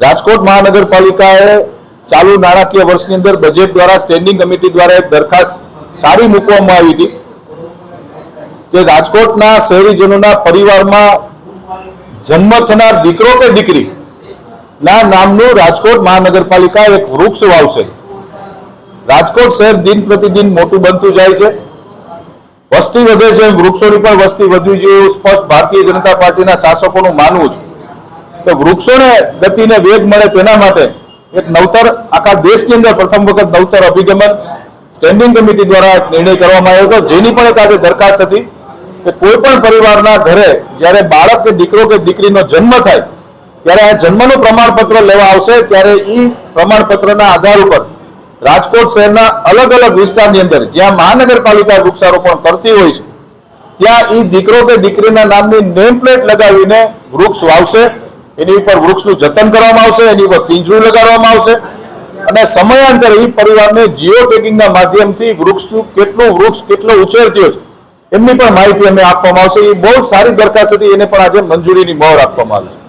રાજકોટ મહાનગરપાલિકાએ ચાલુ નાણાકીય વર્ષની અંદર બજેટ દ્વારા સ્ટેન્ડિંગ કમિટી દ્વારા એક દરખાસ્ત સારી મૂકવામાં આવી હતી કે રાજકોટના શહેરીજનોના પરિવારમાં જન્મ થનાર દીકરો કે દીકરી ના નામનું રાજકોટ મહાનગરપાલિકા એક વૃક્ષ વાવશે। રાજકોટ શહેર દિન પ્રતિદિન મોટું બનતું જાય છે, વસ્તી વધે છે, વૃક્ષોની પણ વસ્તી વધવી જોઈએ સ્પષ્ટ ભારતીય જનતા પાર્ટીના શાસકોનું માનવું છે કે વૃક્ષોને ગતિને વેગ મળે તેના માટે એક નવતર આખા દેશની અંદર પ્રથમ વખત નવતર અભિગમન સ્ટેન્ડિંગ કમિટી દ્વારા નિર્ણય કરવામાં આવ્યો હતો, જેની પણ એક આજે દરખાસ્ત હતી કે કોઈ પણ પરિવારના ઘરે જ્યારે બાળક કે દીકરો કે દીકરીનો જન્મ થાય ત્યારે આ જન્મનું પ્રમાણપત્ર લેવા આવશે ત્યારે એ પ્રમાણપત્રના આધાર ઉપર રાજકોટ શહેરના અલગ અલગ વિસ્તારની અંદર જ્યાં મહાનગરપાલિકા વૃક્ષારોપણ કરતી હોય છે ત્યાં એ દીકરો કે દીકરીના નામની નેમ પ્લેટ લગાવીને વૃક્ષ વાવશે, એની ઉપર વૃક્ષનું જતન કરવામાં આવશે, એની ઉપર પિંજરું લગાડવામાં આવશે અને સમયાંતરે એ પરિવારને જીઓ ટેગિંગના માધ્યમથી વૃક્ષનું વૃક્ષ કેટલો ઉછેર થયો છે એમની પણ માહિતી અમે આપવામાં આવશે। એ બહુ સારી દરખાસ્ત હતી, એને પણ આજે મંજૂરીની મોહર આપવામાં આવી છે।